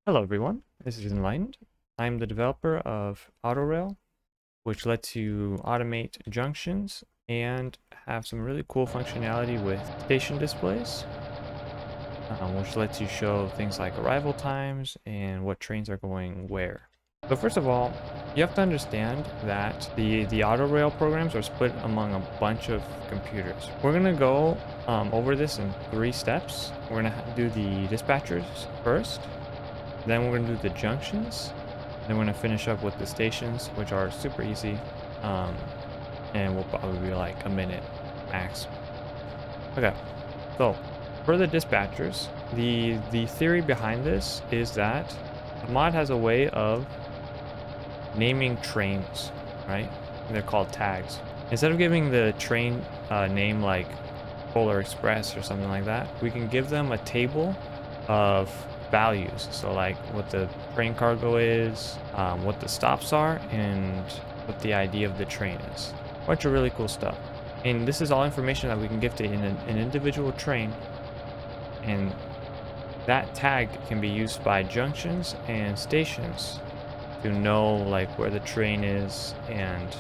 Hello everyone, this is Enlightened. I'm the developer of AutoRail, which lets you automate junctions and have some really cool functionality with station displays, which lets you show things like arrival times and what trains are going where. So first of all, you have to understand that the AutoRail programs are split among a bunch of computers. We're going to go over this in 3 steps. We're going to do the dispatchers first. Then we're going to do the junctions. Then we're going to finish up with the stations, which are super easy. And will probably be like a minute max. Okay, so for the dispatchers, the theory behind this is that the mod has a way of naming trains, right? They're called tags. Instead of giving the train name like Polar Express or something like that, we can give them a table of values. So like what the train cargo is, what the stops are, and what the ID of the train is. A bunch of really cool stuff. And this is all information that we can give to an individual train. And that tag can be used by junctions and stations to know like where the train is and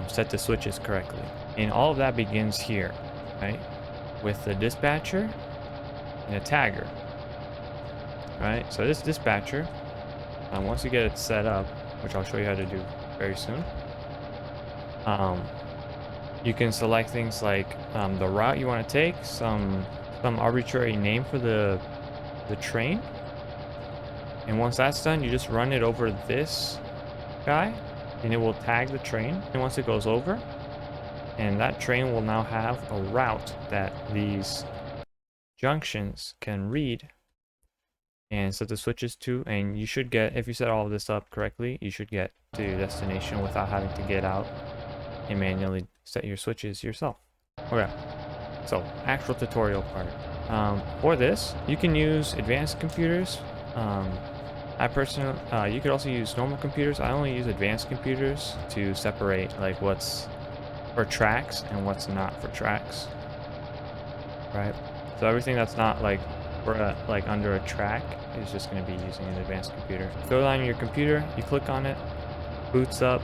set the switches correctly. And all of that begins here, right? With the dispatcher and a tagger. Right, so this dispatcher, once you get it set up, which I'll show you how to do very soon, you can select things like the route you want to take, some arbitrary name for the train, and once that's done, you just run it over this guy, and it will tag the train. And once it goes over, and that train will now have a route that these junctions can read and set the switches to, and you should get, if you set all of this up correctly, you should get to your destination without having to get out and manually set your switches yourself. Okay, so actual tutorial part. For this, you can use advanced computers. I personally, you could also use normal computers. I only use advanced computers to separate like what's for tracks and what's not for tracks. Right, so everything that's not like like under a track is just going to be using an advanced computer. Go on your computer, you click on it, boots up.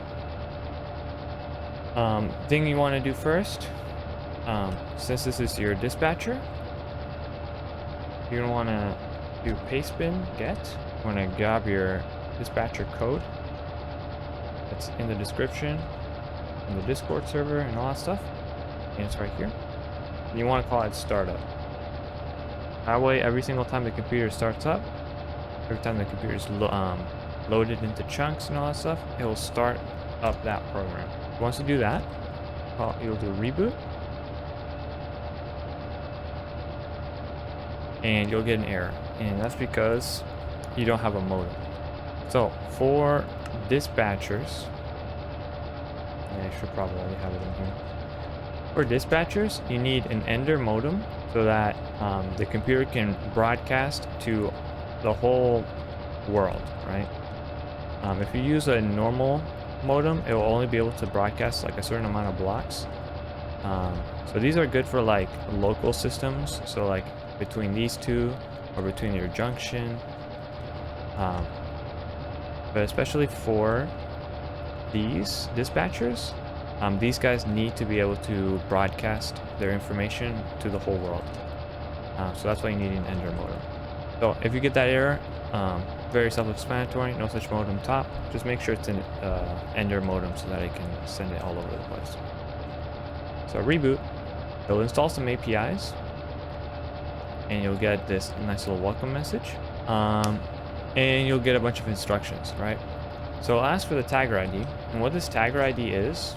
Thing you want to do first, since this is your dispatcher, you're going to want to do pastebin get. You want to grab your dispatcher code. It's in the description, in the Discord server and all that stuff. And it's right here. And you want to call it startup. That way, every single time the computer starts up, every time the computer is loaded into chunks and all that stuff, it will start up that program. Once you do that, you'll do reboot, and you'll get an error, and that's because you don't have a modem. So for dispatchers, I should probably have it in here. For dispatchers, you need an Ender modem so that the computer can broadcast to the whole world, right? If you use a normal modem, it will only be able to broadcast like a certain amount of blocks. So these are good for like local systems, so like between these two or between your junction. But especially for these dispatchers, these guys need to be able to broadcast their information to the whole world. So that's why you need an Ender modem. So if you get that error, very self-explanatory, no such modem top. Just make sure it's an Ender modem so that it can send it all over the place. So reboot, it'll install some APIs, and you'll get this nice little welcome message. And you'll get a bunch of instructions, right? So I'll ask for the tagger ID, and what this tagger ID is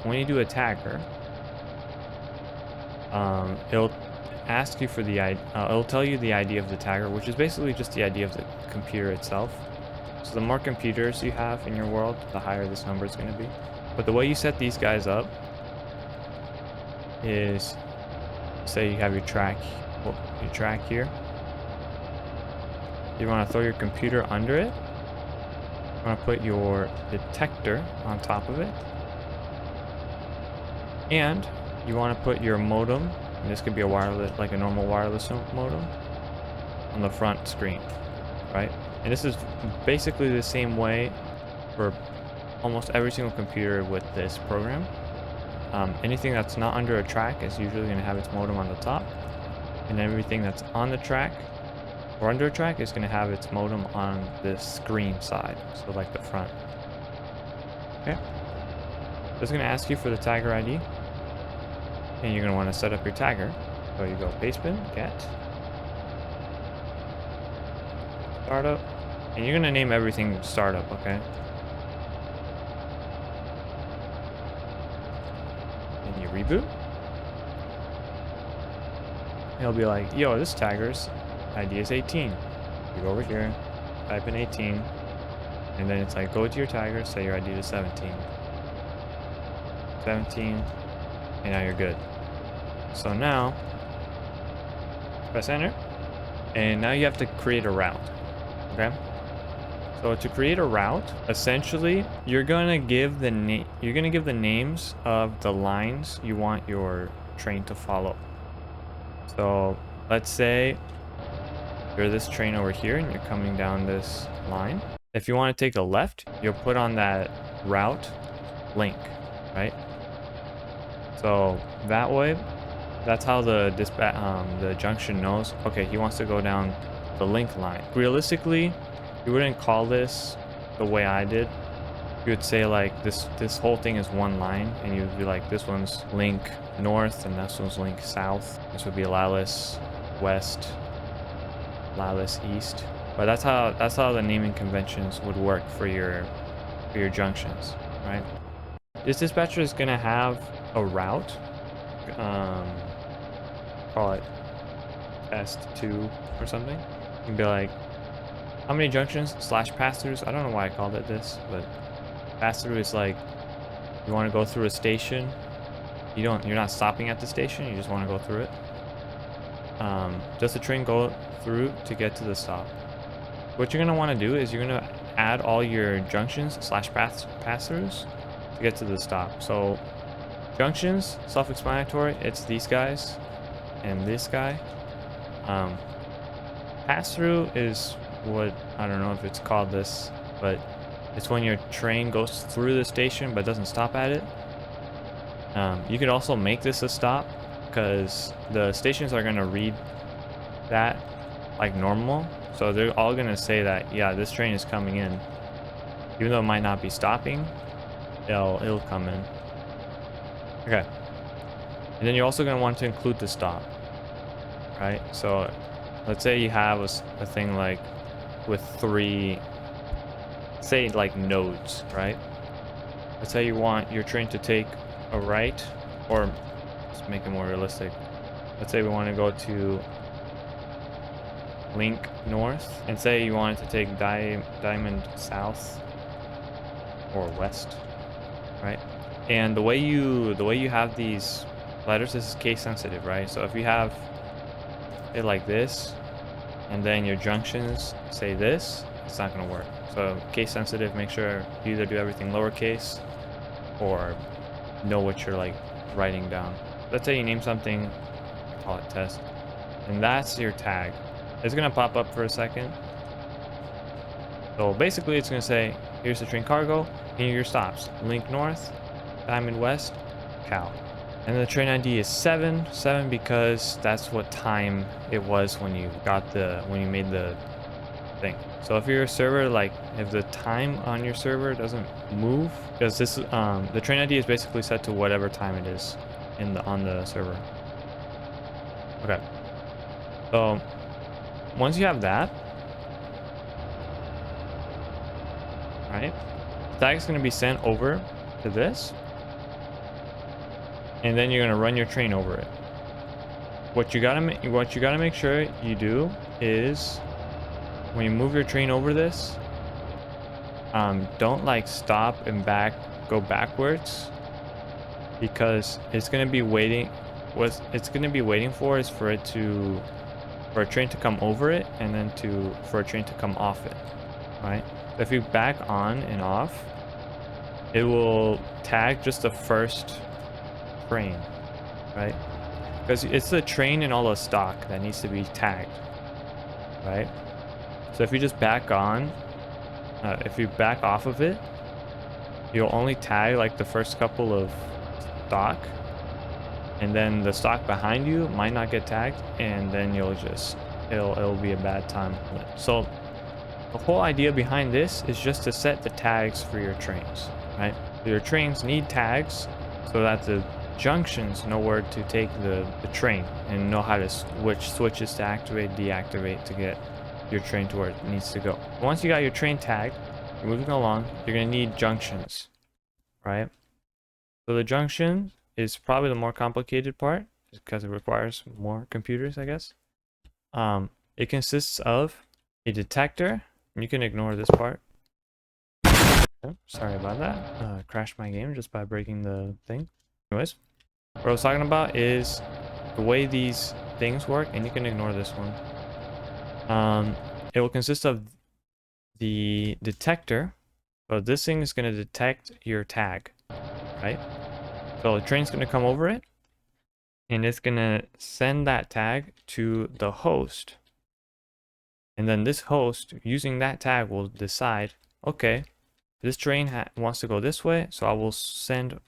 when you do a tagger, it'll ask you for the ID, it'll tell you the ID of the tagger, which is basically just the ID of the computer itself. So the more computers you have in your world, the higher this number is going to be. But the way you set these guys up is, say you have your track here. You want to throw your computer under it. You want to put your detector on top of it. And you want to put your modem, and this could be a wireless, like a normal wireless modem, on the front screen, right? And this is basically the same way for almost every single computer with this program. Anything that's not under a track is usually going to have its modem on the top, and everything that's on the track or under a track is going to have its modem on the screen side, so like the front. Okay, it's going to ask you for the tagger ID, and you're going to want to set up your tagger. So you go Pastebin, get, startup, and you're going to name everything startup, okay? And you reboot. He'll be like, yo, this tagger's ID is 18. You go over here, type in 18, and then it's like, go to your tagger, say your ID to 17. 17, and now you're good. So now, press enter, and now you have to create a route, okay? So to create a route, essentially, you're gonna give the names of the lines you want your train to follow. So let's say you're this train over here and you're coming down this line. If you want to take a left, you'll put on that route link, right? So that way, that's how the junction knows, okay, he wants to go down the link line. Realistically, you wouldn't call this the way I did. You would say like this whole thing is one line, and you'd be like, this one's link north and this one's link south. This would be Lallis west, Lallis east. But that's how the naming conventions would work for your junctions, right? This dispatcher is gonna have a route. Call it test 2 or something. You can be like, how many junctions / pass-throughs? I don't know why I called it this, but pass-through is like, you want to go through a station. You're not stopping at the station, you just want to go through it. Does the train go through to get to the stop? What you're going to want to do is you're going to add all your junctions / pass-throughs to get to the stop. So junctions, self-explanatory, it's these guys and this guy. Pass-through is what, I don't know if it's called this, but it's when your train goes through the station but doesn't stop at it. You could also make this a stop, because the stations are going to read that like normal, so they're all going to say that, yeah, this train is coming in, even though it might not be stopping. It'll come in. Okay, and then you're also going to want to include the stop, right? So let's say you have a thing like with 3, say like nodes, right? Let's say you want your train to take a right, or let's make it more realistic. Let's say we want to go to link north, and say you want it to take diamond south or west, right? And the way you have these letters, this is case sensitive, right? So if you have it like this, and then your junctions say this, it's not going to work. So case sensitive, make sure you either do everything lowercase or know what you're like writing down. Let's say you name something, call it test, and that's your tag. It's going to pop up for a second. So basically it's going to say, here's the train cargo, here are your stops. Link north, diamond west, Cal. And the train ID is 7 because that's what time it was when you made the thing. So if your server, like if the time on your server doesn't move, because this the train ID is basically set to whatever time it is on the server. Okay. So once you have that, right, the tag is going to be sent over to this, and then you're going to run your train over it. What you gotta make sure you do is, when you move your train over this, don't like stop and go backwards, because it's gonna be waiting. What it's gonna be waiting for is for a train to come over it, and then for a train to come off it, right? So if you back on and off, it will tag just the first train, right? Because it's the train and all the stock that needs to be tagged. right? So if you just back on, if you back off of it, you'll only tag like the first couple of stock, and then the stock behind you might not get tagged, and then it'll be a bad time. So the whole idea behind this is just to set the tags for your trains, right? So your trains need tags so that the junctions know where to take the train and know how to which switches to activate, deactivate to get your train to where it needs to go. Once you got your train tagged, you're moving along, you're going to need junctions, right? So the junction is probably the more complicated part because it requires more computers, I guess. It consists of a detector. You can ignore this part. Oh, sorry about that. Crashed my game just by breaking the thing. Anyways, what I was talking about is the way these things work, and you can ignore this one. It will consist of the detector. So this thing is going to detect your tag, right? So the train's going to come over it, and it's going to send that tag to the host. And then this host, using that tag, will decide, okay, this train wants to go this way, so I will send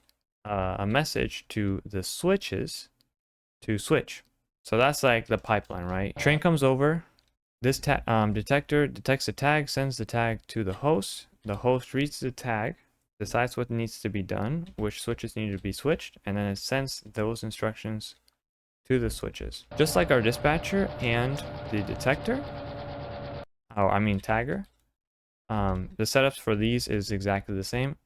a message to the switches to switch. So that's like the pipeline, right? Train comes over, this detector detects the tag, sends the tag to the host. The host reads the tag, decides what needs to be done, which switches need to be switched, and then it sends those instructions to the switches. Just like our dispatcher and the detector, tagger, the setups for these is exactly the same.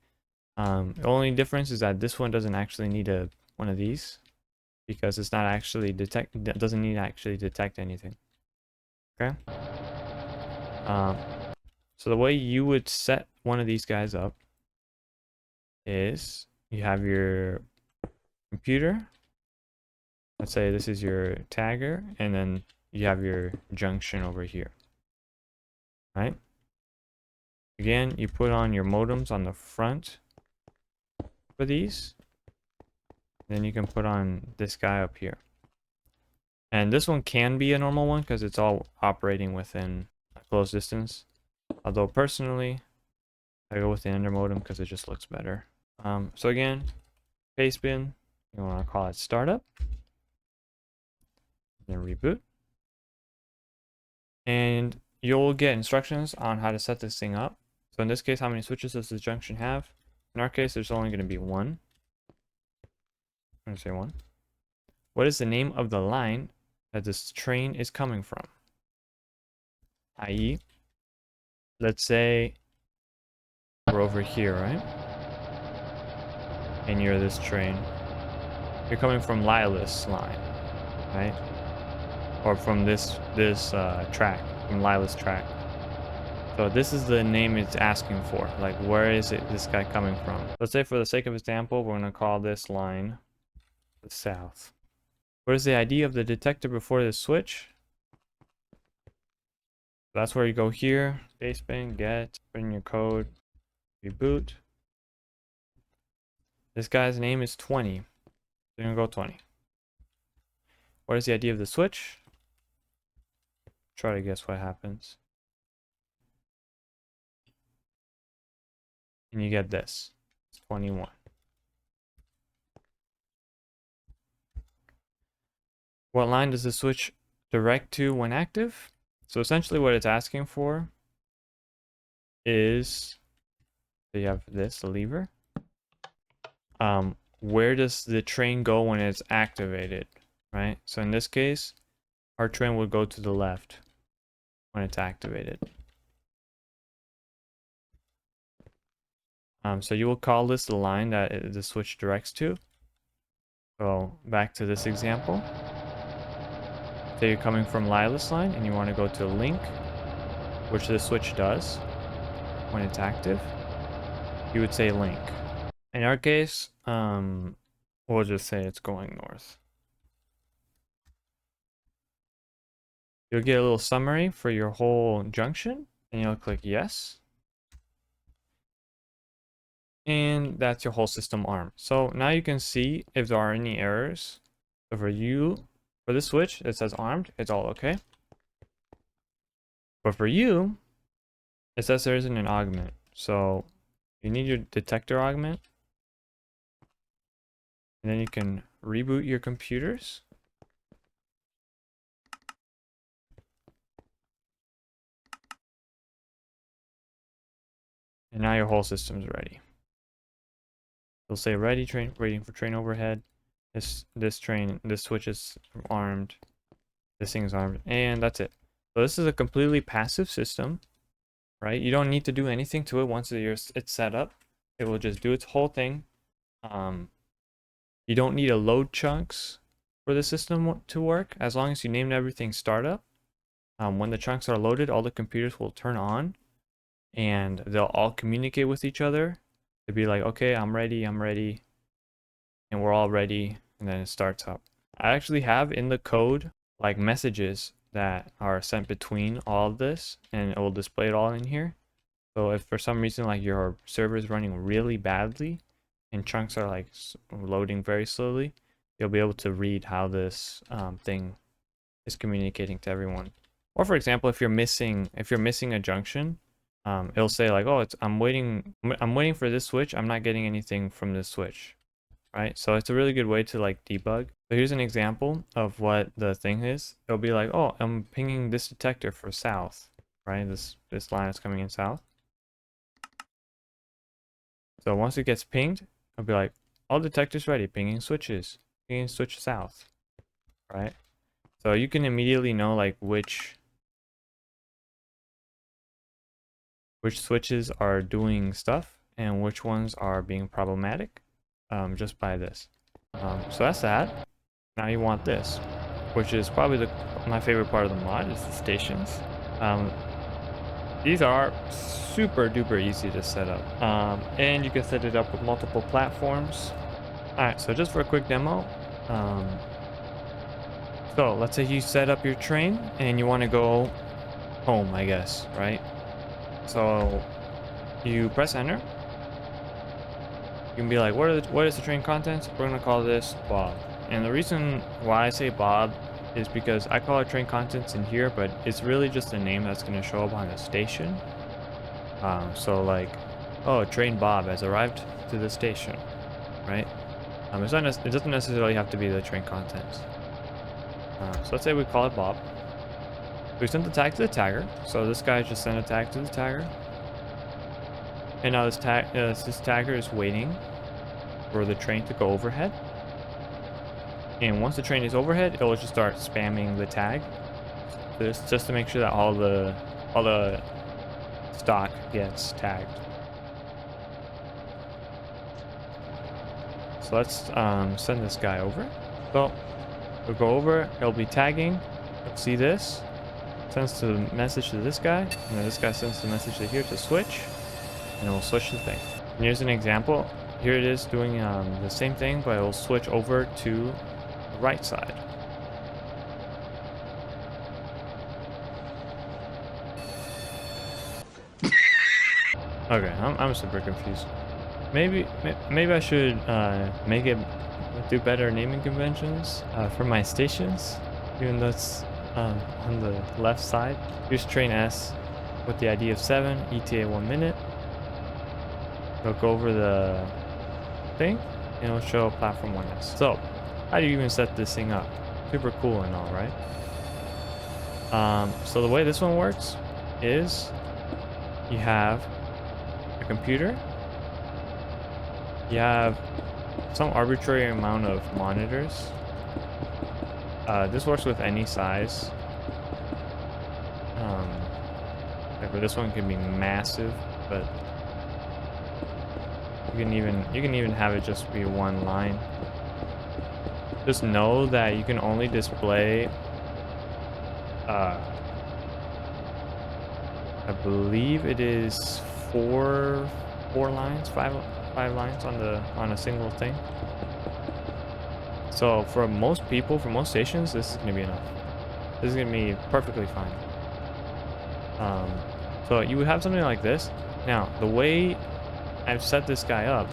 The only difference is that this one doesn't actually need one of these because it's not actually doesn't need to actually detect anything. Okay. So the way you would set one of these guys up is you have your computer. Let's say this is your tagger, and then you have your junction over here. Right? Again, you put on your modems on the front for these. Then you can put on this guy up here. And this one can be a normal one because it's all operating within a close distance. Although personally, I go with the ender modem because it just looks better. So again, Pastebin, you want to call it startup. Then reboot. And you'll get instructions on how to set this thing up. So in this case, how many switches does this junction have? In our case, there's only going to be one. I'm going to say one. What is the name of the line that this train is coming from? I.e., let's say we're over here, right? And you're this train. You're coming from Lila's line, right? Or from this track, from Lila's track. So this is the name it's asking for. Like, where is this guy coming from? Let's say for the sake of example, we're going to call this line the south. What is the ID of the detector before the switch? That's where you go here, baseband, get, put in your code, reboot. This guy's name is 20. You're going to go 20. What is the ID of the switch? Try to guess what happens. And you get this. It's 21. What line does the switch direct to when active? So essentially what it's asking for is, so you have this, the lever. Where does the train go when it's activated, right? So in this case, our train will go to the left when it's activated. So you will call this the line that the switch directs to. So back to this example. Say you're coming from Lila's line and you want to go to link, which the switch does when it's active. You would say link. In our case, we'll just say it's going north. You'll get a little summary for your whole junction, and you'll click yes. And that's your whole system arm. So now you can see if there are any errors. So for this switch, it says armed, it's all okay. But for you, it says there isn't an augment. So you need your detector augment. And then you can reboot your computers. And now your whole system's ready. It'll say ready, train, waiting for train overhead. This switch is armed. This thing is armed, and that's it. So this is a completely passive system, right? You don't need to do anything to it once it's set up. It will just do its whole thing. You don't need to load chunks for the system to work, as long as you named everything startup. When the chunks are loaded, all the computers will turn on, and they'll all communicate with each other. They'll be like, okay, I'm ready, and we're all ready, and then it starts up. I actually have in the code like messages that are sent between all of this, and it will display it all in here. So if for some reason like your server is running really badly and chunks are like loading very slowly, you'll be able to read how this thing is communicating to everyone. Or for example, if you're missing a junction, it'll say like, oh, I'm waiting for this switch. I'm not getting anything from this switch, right? So it's a really good way to like debug. So here's an example of what the thing is. It'll be like, oh, I'm pinging this detector for south, right? This line is coming in south. So once it gets pinged, it'll be like, all detectors ready, pinging switch south, right? So you can immediately know like which switches are doing stuff and which ones are being problematic, just by this. So that's that. Now you want this, which is probably my favorite part of the mod, is the stations. These are super duper easy to set up, and you can set it up with multiple platforms. Alright, so just for a quick demo, so let's say you set up your train and you want to go home, I guess, right? So you press enter. You can be like, what is the train contents? We're gonna call this Bob. And the reason why I say Bob is because I call it train contents in here, but it's really just a name that's gonna show up on the station. So like, oh, train Bob has arrived to the station, right? It doesn't necessarily have to be the train contents. So let's say we call it Bob. We sent the tag to the tagger, so this guy just sent a tag to the tagger. And now this tagger is waiting for the train to go overhead. And once the train is overhead, it will just start spamming the tag. Just to make sure that all the stock gets tagged. So let's send this guy over. So we'll go over, it'll be tagging. You'll see this. Sends the message to this guy, and then this guy sends the message to here to switch, and it will switch the thing. And here's an example. Here it is doing the same thing, but it will switch over to the right side. Okay, I'm super confused. Maybe I should make it do better naming conventions for my stations, even though it's on the left side. Here's train S with the ID of 7, ETA 1 minute. It'll go over the thing and it'll show platform 1S. So how do you even set this thing up? Super cool and all, right? So the way this one works is you have a computer, you have some arbitrary amount of monitors. This works with any size. Like for this one can be massive, but you can even have it just be one line. Just know that you can only display I believe it is five lines on a single thing. So for most people, for most stations, this is gonna be enough. This is gonna be perfectly fine. So you would have something like this. Now, the way I've set this guy up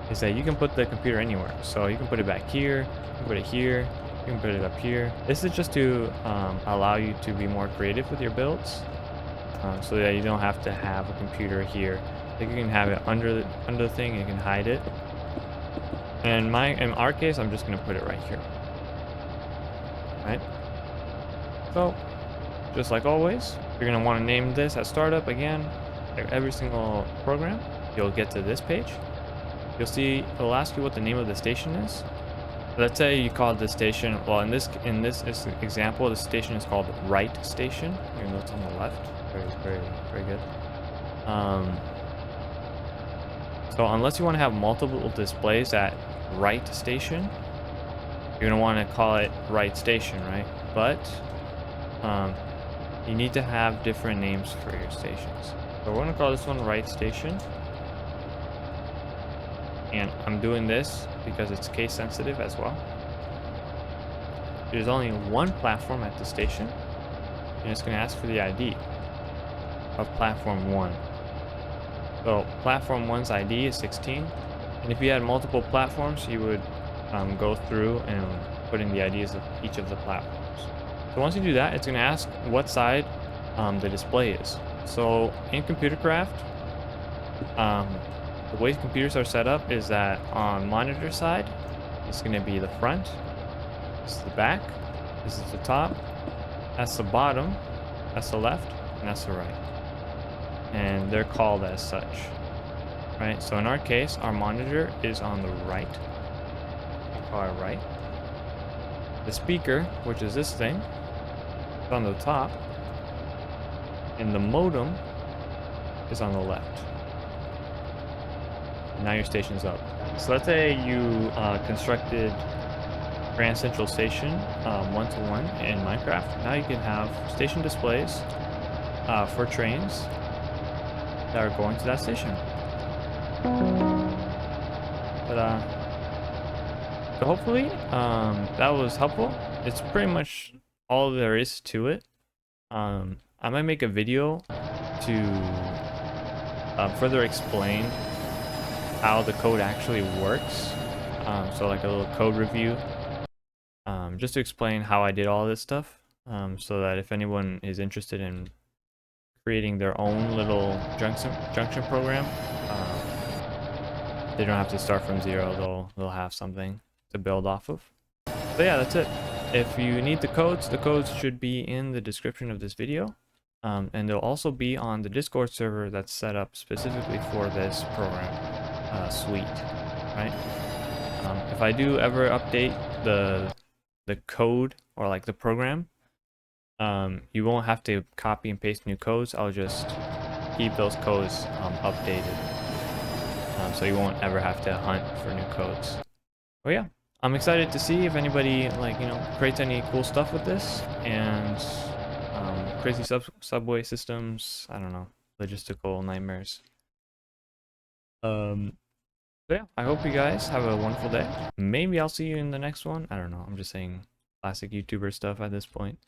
is that you can put the computer anywhere. So you can put it back here, you can put it here, you can put it up here. This is just to allow you to be more creative with your builds. so that you don't have to have a computer here. Like you can have it under the thing, and you can hide it. And in our case, I'm just gonna put it right here. Right? So, just like always, you're gonna want to name this at startup again. Like every single program, you'll get to this page. You'll see it'll ask you what the name of the station is. Let's say you call this station, well, in this example, the station is called right station, even though it's on the left. Very good. So unless you want to have multiple displays at right station, you're gonna want to call it right station, right? But you need to have different names for your stations. So we're gonna call this one right station. And I'm doing this because it's case sensitive as well. There's only one platform at the station, and it's going to ask for the ID of platform 1. So platform 1's ID is 16, and if you had multiple platforms, you would go through and put in the IDs of each of the platforms. So once you do that, it's going to ask what side the display is. So in ComputerCraft, the way computers are set up is that on monitor side, it's going to be the front, this is the back, this is the top, that's the bottom, that's the left, and that's the right. And they're called as such, right? So in our case, our monitor is on the right. We call it right. The speaker, which is this thing, is on the top, and the modem is on the left. Now your station's up. So let's say you constructed Grand Central Station one-to-one in Minecraft. Now you can have station displays for trains that are going to that station. But so hopefully that was helpful. It's pretty much all there is to it. I might make a video to further explain how the code actually works. So like a little code review, just to explain how I did all this stuff, so that if anyone is interested in creating their own little junction program, they don't have to start from zero. They'll have something to build off of. So yeah, that's it. If you need the codes should be in the description of this video. And they'll also be on the Discord server that's set up specifically for this program suite, right? If I do ever update the code or like the program, you won't have to copy and paste new codes. I'll just keep those codes updated, so you won't ever have to hunt for new codes. But yeah, I'm excited to see if anybody creates any cool stuff with this, and crazy subway systems, I don't know, logistical nightmares. So yeah, I hope you guys have a wonderful day. Maybe I'll see you in the next one. I don't know. I'm just saying classic YouTuber stuff at this point.